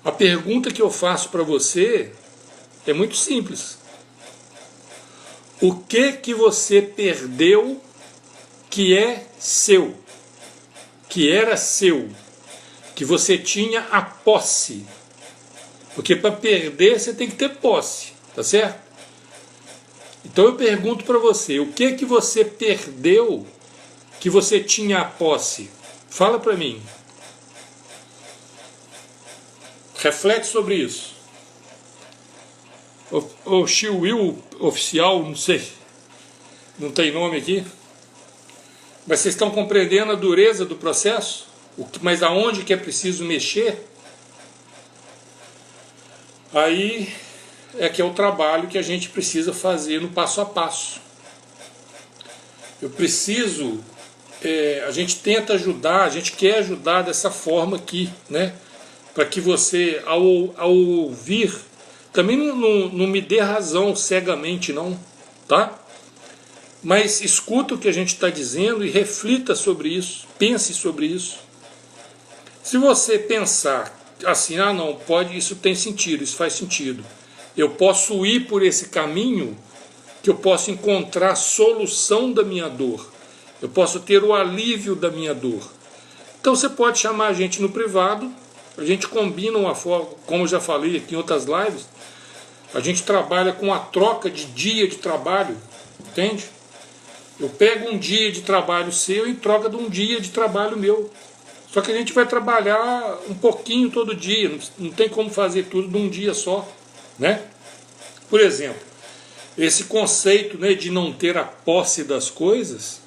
A pergunta que eu faço para você é muito simples. O que você perdeu que é seu, que era seu, que você tinha a posse? Porque para perder você tem que ter posse, tá certo? Então eu pergunto para você, o que você perdeu que você tinha a posse? Fala para mim. Reflete sobre isso. O Will oficial, não sei, não tem nome aqui. Mas vocês estão compreendendo a dureza do processo? Mas aonde que é preciso mexer? Aí é que é o trabalho que a gente precisa fazer no passo a passo. Eu preciso, a gente tenta ajudar, a gente quer ajudar dessa forma aqui, né? Para que você, ao ouvir, também não me dê razão cegamente não, tá? Mas escuta o que a gente está dizendo e reflita sobre isso, pense sobre isso. Se você pensar assim, não, pode, isso tem sentido, isso faz sentido. Eu posso ir por esse caminho que eu posso encontrar a solução da minha dor. Eu posso ter o alívio da minha dor. Então você pode chamar a gente no privado A gente combina uma forma, como eu já falei aqui em outras lives, a gente trabalha com a troca de dia de trabalho, entende? Eu pego um dia de trabalho seu em troca de um dia de trabalho meu. Só que a gente vai trabalhar um pouquinho todo dia, não tem como fazer tudo num dia só, né? Por exemplo, esse conceito, né, de não ter a posse das coisas,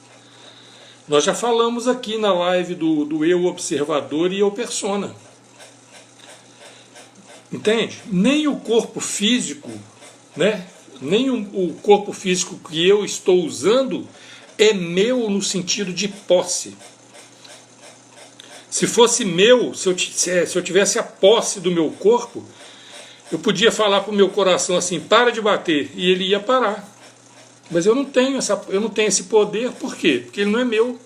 nós já falamos aqui na live do eu observador e eu persona. Entende? Nem o corpo físico, né? Nem o corpo físico que eu estou usando é meu no sentido de posse. Se fosse meu, se eu tivesse a posse do meu corpo, eu podia falar para o meu coração assim, para de bater, e ele ia parar. Mas eu não tenho esse poder, por quê? Porque ele não é meu.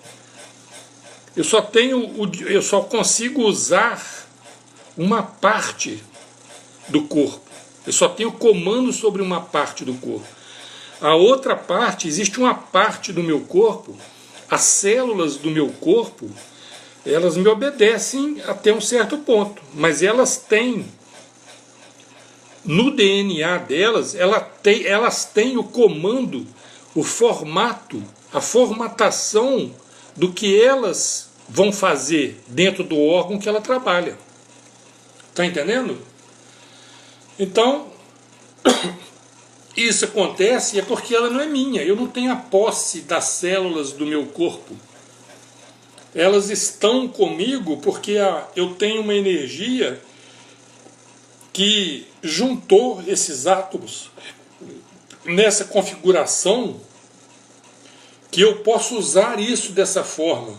Eu só consigo usar uma parte do corpo. Eu só tenho comando sobre uma parte do corpo. A outra parte, existe uma parte do meu corpo, as células do meu corpo, elas me obedecem até um certo ponto, mas elas têm, no DNA delas, elas têm o comando, o formato, a formatação do que elas vão fazer dentro do órgão que ela trabalha. Está entendendo? Então, isso acontece é porque ela não é minha, eu não tenho a posse das células do meu corpo. Elas estão comigo porque eu tenho uma energia que juntou esses átomos nessa configuração que eu posso usar isso dessa forma.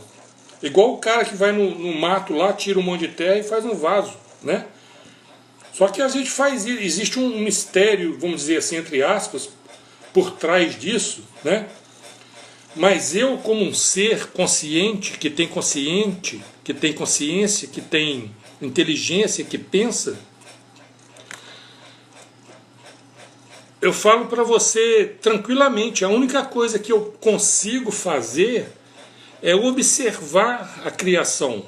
Igual o cara que vai no mato lá, tira um monte de terra e faz um vaso, né? Só que a gente faz isso, existe um mistério, vamos dizer assim, entre aspas, por trás disso, né? Mas eu, como um ser consciente, que tem consciência, que tem inteligência, que pensa, eu falo para você tranquilamente, a única coisa que eu consigo fazer é observar a criação.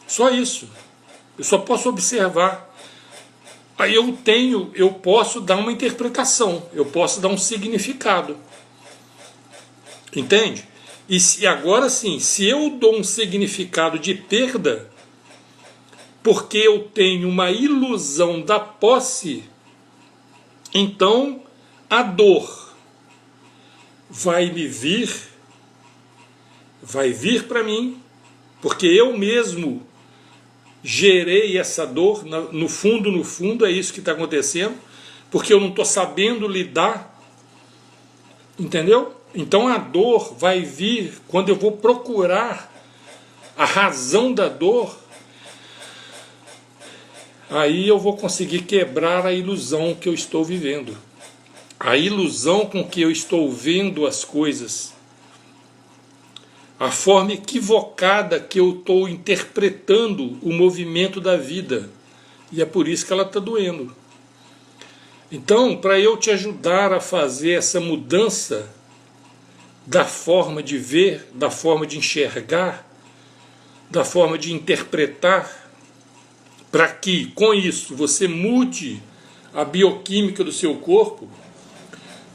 Só isso. Eu só posso observar. Aí eu posso dar uma interpretação, eu posso dar um significado. Entende? E agora sim, se eu dou um significado de perda, porque eu tenho uma ilusão da posse, então a dor vai vir para mim, porque eu mesmo gerei essa dor, no fundo é isso que está acontecendo, porque eu não estou sabendo lidar, entendeu? Então a dor vai vir quando eu vou procurar a razão da dor, aí eu vou conseguir quebrar a ilusão que eu estou vivendo, a ilusão com que eu estou vendo as coisas, a forma equivocada que eu estou interpretando o movimento da vida, e é por isso que ela está doendo. Então, para eu te ajudar a fazer essa mudança da forma de ver, da forma de enxergar, da forma de interpretar, para que com isso você mude a bioquímica do seu corpo,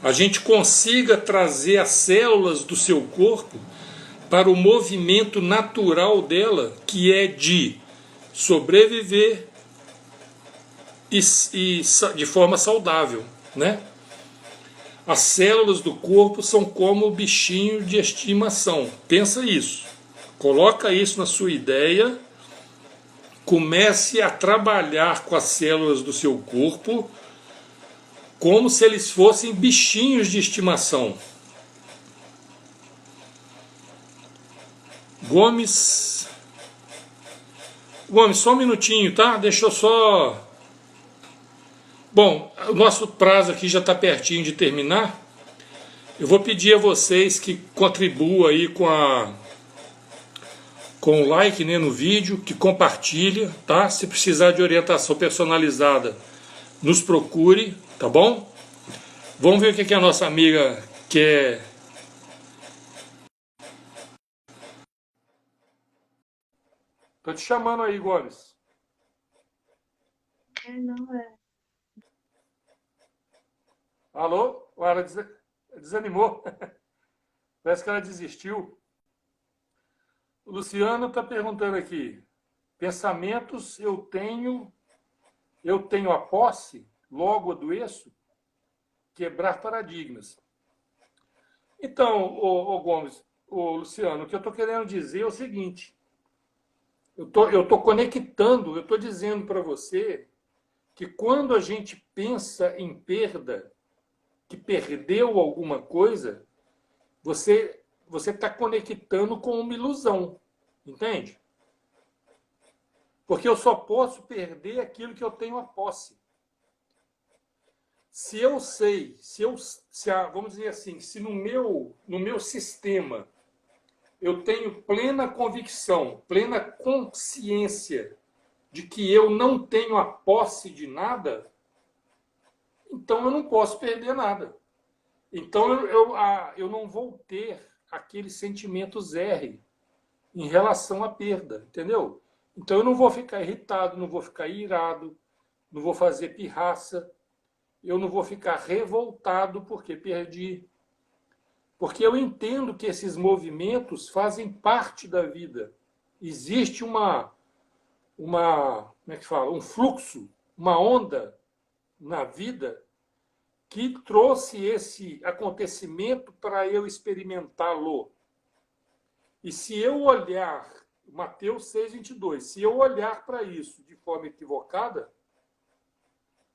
a gente consiga trazer as células do seu corpo para o movimento natural dela, que é de sobreviver e de forma saudável, né? As células do corpo são como o bichinho de estimação. Pensa isso. Coloca isso na sua ideia. Comece a trabalhar com as células do seu corpo como se eles fossem bichinhos de estimação. Gomes, só um minutinho, tá? Deixa eu só... Bom, o nosso prazo aqui já está pertinho de terminar. Eu vou pedir a vocês que contribuam aí com o like, né, no vídeo, que compartilhe, tá? Se precisar de orientação personalizada, nos procure, tá bom? Vamos ver o que a nossa amiga quer. Tô te chamando aí, Gomes. É, não é. Alô? Ou ela desanimou? Parece que ela desistiu. O Luciano está perguntando aqui. Pensamentos eu tenho a posse, logo adoeço? Quebrar paradigmas. Então, ô Gomes, ô Luciano, o que eu estou querendo dizer é o seguinte: eu tô conectando, eu estou dizendo para você que quando a gente pensa em perda, que perdeu alguma coisa, você está conectando com uma ilusão, entende? Porque eu só posso perder aquilo que eu tenho a posse. Se eu sei, vamos dizer assim, se no meu sistema eu tenho plena convicção, plena consciência de que eu não tenho a posse de nada, então eu não posso perder nada. Então eu não vou ter aqueles sentimentos R em relação à perda, entendeu? Então eu não vou ficar irritado, não vou ficar irado, não vou fazer pirraça, eu não vou ficar revoltado porque perdi. Porque eu entendo que esses movimentos fazem parte da vida. Existe como é que fala? Um fluxo, uma onda na vida que trouxe esse acontecimento para eu experimentá-lo. E se eu olhar, Mateus 6:22, se eu olhar para isso de forma equivocada,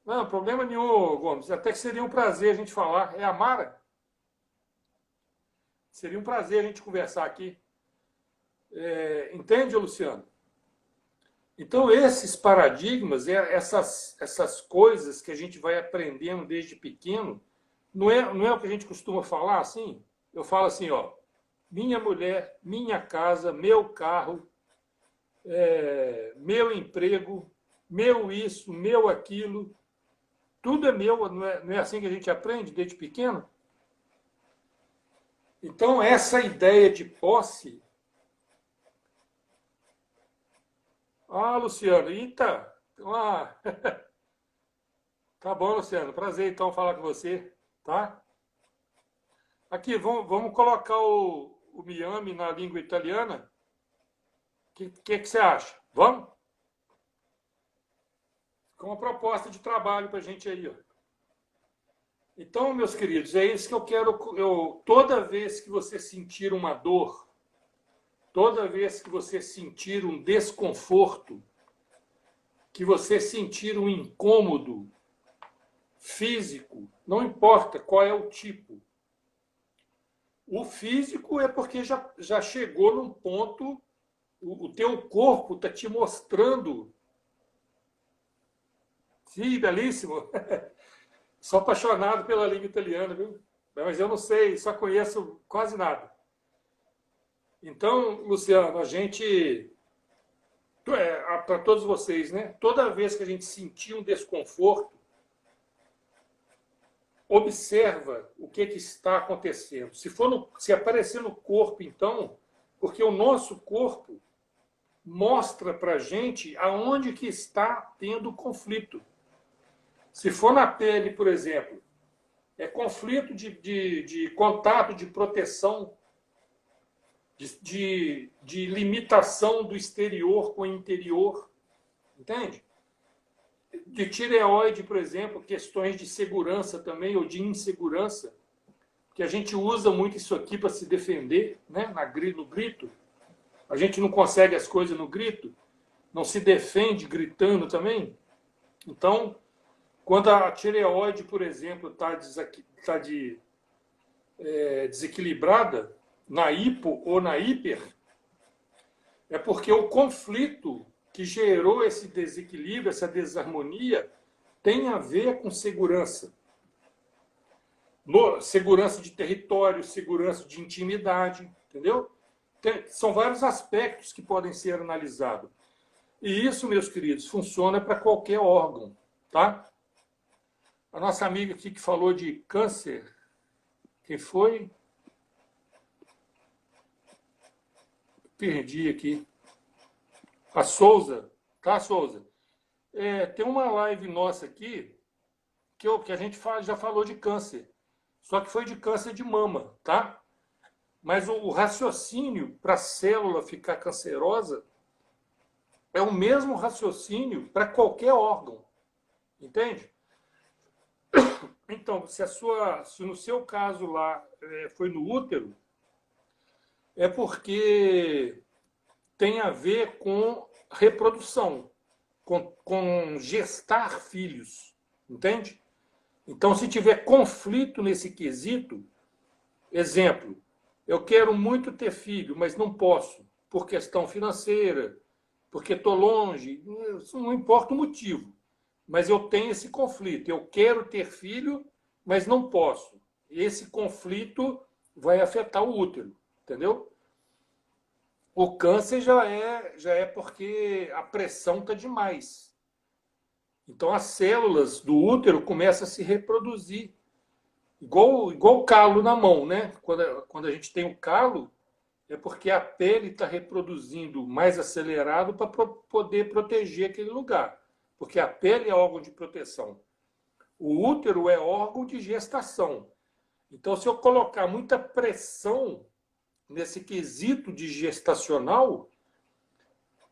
não, problema nenhum, Gomes, até que seria um prazer a gente falar. É a Mara? Seria um prazer a gente conversar aqui. Entende, Luciano? Então, esses paradigmas, essas coisas que a gente vai aprendendo desde pequeno, não é o que a gente costuma falar assim? Eu falo assim, ó, minha mulher, minha casa, meu carro, meu emprego, meu isso, meu aquilo, tudo é meu, não é assim que a gente aprende desde pequeno? Então, essa ideia de posse. Ah, Luciano, eita! Ah, tá bom, Luciano. Prazer então falar com você, tá? Aqui, vamos colocar o Miami na língua italiana. O que você acha? Vamos? Com uma proposta de trabalho para a gente aí, ó. Então, meus queridos, é isso que eu quero. Toda vez que você sentir uma dor, toda vez que você sentir um desconforto, que você sentir um incômodo físico, não importa qual é o tipo. O físico é porque já chegou num ponto, o teu corpo está te mostrando. Sim, belíssimo. Sou apaixonado pela língua italiana, viu? Mas eu não sei, só conheço quase nada. Então, Luciano, a gente. Para todos vocês, né? Toda vez que a gente sentir um desconforto, observa o que está acontecendo. Se aparecer no corpo, então, porque o nosso corpo mostra para a gente aonde que está tendo conflito. Se for na pele, por exemplo, é conflito de contato, de proteção, de limitação do exterior com o interior, entende? De tireoide, por exemplo, questões de segurança também, ou de insegurança, que a gente usa muito isso aqui para se defender, né? No grito. A gente não consegue as coisas no grito, não se defende gritando também. Então, quando a tireoide, por exemplo, está desequilibrada, na hipo ou na hiper, é porque o conflito que gerou esse desequilíbrio, essa desarmonia, tem a ver com segurança. Segurança de território, segurança de intimidade, entendeu? São vários aspectos que podem ser analisados. E isso, meus queridos, funciona para qualquer órgão, tá? A nossa amiga aqui que falou de câncer, quem foi? Perdi aqui. A Souza, tá, Souza? Tem uma live nossa aqui que a gente já falou de câncer. Só que foi de câncer de mama, tá? Mas o raciocínio para a célula ficar cancerosa é o mesmo raciocínio para qualquer órgão, entende? Então, se no seu caso lá foi no útero, é porque tem a ver com reprodução, com gestar filhos, entende? Então, se tiver conflito nesse quesito, exemplo, eu quero muito ter filho, mas não posso, por questão financeira, porque estou longe, isso não importa o motivo, mas eu tenho esse conflito, eu quero ter filho, mas não posso. Esse conflito vai afetar o útero, entendeu? O câncer já é porque a pressão está demais. Então as células do útero começam a se reproduzir. Igual calo na mão, né? Quando a gente tem o calo, é porque a pele está reproduzindo mais acelerado para poder proteger aquele lugar. Porque a pele é órgão de proteção. O útero é órgão de gestação. Então, se eu colocar muita pressão nesse quesito de gestacional,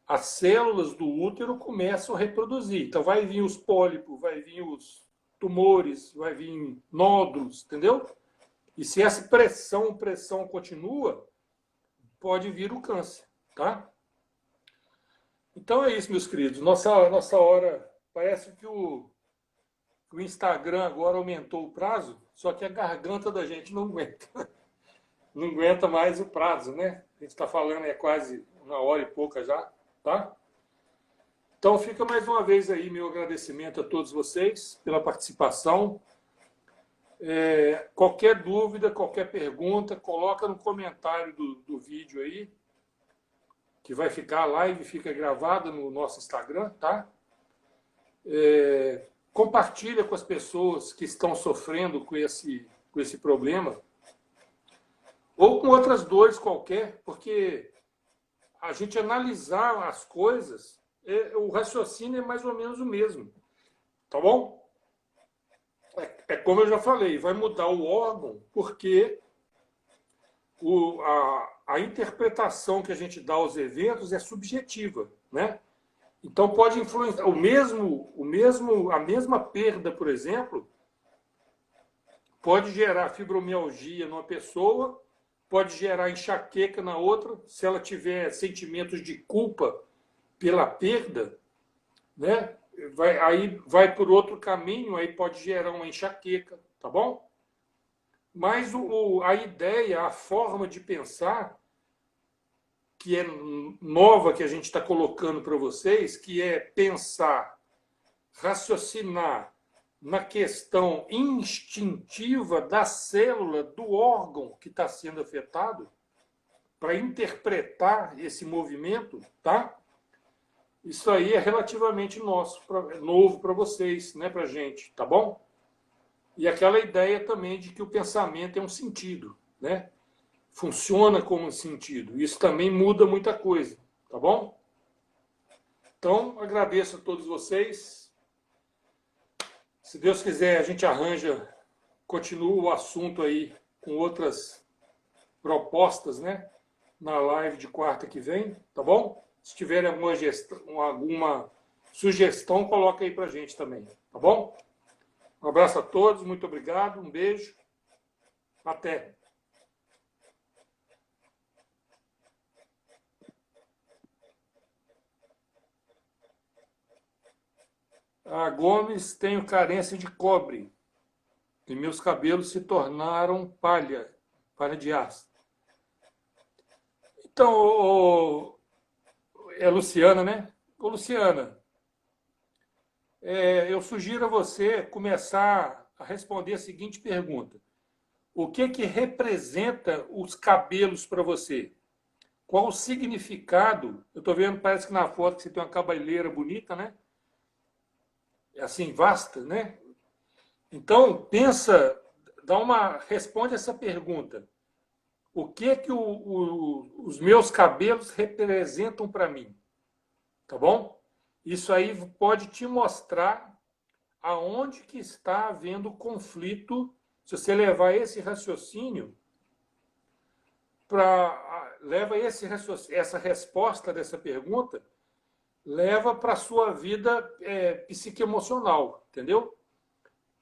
as células do útero começam a reproduzir. Então, vai vir os pólipos, vai vir os tumores, vai vir nódulos, entendeu? E se essa pressão continua, pode vir o câncer, tá? Então é isso, meus queridos. Nossa hora, parece que o Instagram agora aumentou o prazo, só que a garganta da gente não aguenta. Não aguenta mais o prazo, né? A gente está falando quase 1 hora e pouca já, tá? Então fica mais uma vez aí meu agradecimento a todos vocês pela participação. Qualquer dúvida, qualquer pergunta, coloca no comentário do vídeo aí, que vai ficar, a live fica gravada no nosso Instagram, tá? Compartilha com as pessoas que estão sofrendo com esse problema, ou com outras dores qualquer, porque a gente analisar as coisas, o raciocínio é mais ou menos o mesmo, tá bom? Como eu já falei, vai mudar o órgão, porque a interpretação que a gente dá aos eventos é subjetiva, né? Então pode influenciar a mesma perda, por exemplo, pode gerar fibromialgia numa pessoa, pode gerar enxaqueca na outra, se ela tiver sentimentos de culpa pela perda, né? Aí vai por outro caminho, aí pode gerar uma enxaqueca, tá bom? Mas a ideia, a forma de pensar, que é nova, que a gente está colocando para vocês, que é pensar, raciocinar na questão instintiva da célula, do órgão que está sendo afetado, para interpretar esse movimento, tá? Isso aí é relativamente novo para vocês, né, para a gente, tá bom? E aquela ideia também de que o pensamento é um sentido, né? Funciona como um sentido. Isso também muda muita coisa, tá bom? Então, agradeço a todos vocês. Se Deus quiser, a gente continua o assunto aí com outras propostas, né? Na live de quarta que vem, tá bom? Se tiverem alguma sugestão, coloca aí pra gente também, tá bom? Um abraço a todos, muito obrigado, um beijo, até. A Gomes, tenho carência de cobre e meus cabelos se tornaram palha de aço. Então, é Luciana, né? Ô, Luciana, eu sugiro a você começar a responder a seguinte pergunta. O que representa os cabelos para você? Qual o significado? Eu estou vendo, parece que na foto que você tem uma cabeleira bonita, né? É assim, vasta, né? Então, responde essa pergunta. O que os meus cabelos representam para mim? Tá bom? Isso aí pode te mostrar aonde que está havendo conflito. Se você levar esse raciocínio leva essa resposta dessa pergunta, leva para a sua vida psicoemocional, entendeu?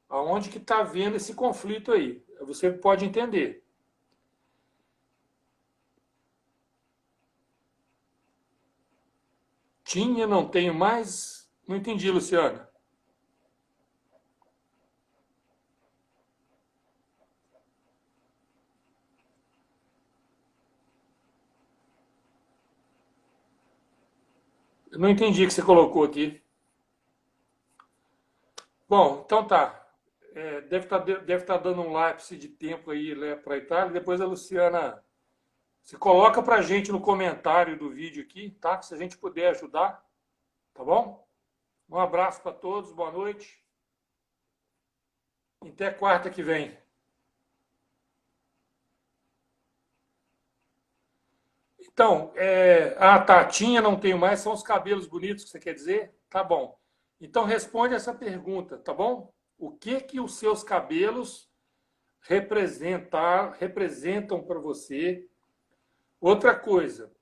Aonde que está havendo esse conflito aí? Você pode entender. Tinha, não tenho mais? Não entendi, Luciana. Eu não entendi o que você colocou aqui. Bom, então tá. Deve tá dando um lapse de tempo aí, né, para a Itália. Depois a Luciana, se coloca para a gente no comentário do vídeo aqui, tá? Se a gente puder ajudar, tá bom? Um abraço para todos, boa noite. Até quarta que vem. Então, a Tatinha não tenho mais, são os cabelos bonitos que você quer dizer? Tá bom. Então responde essa pergunta, tá bom? O que que os seus cabelos representam para você? Outra coisa,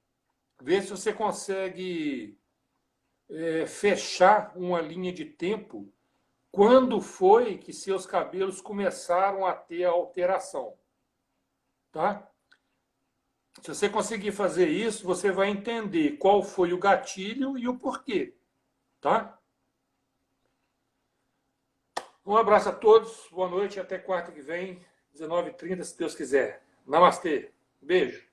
vê se você consegue fechar uma linha de tempo. Quando foi que seus cabelos começaram a ter alteração? Tá? Se você conseguir fazer isso, você vai entender qual foi o gatilho e o porquê. Tá? Um abraço a todos, boa noite e até quarta que vem, 19h30, se Deus quiser. Namastê. Beijo.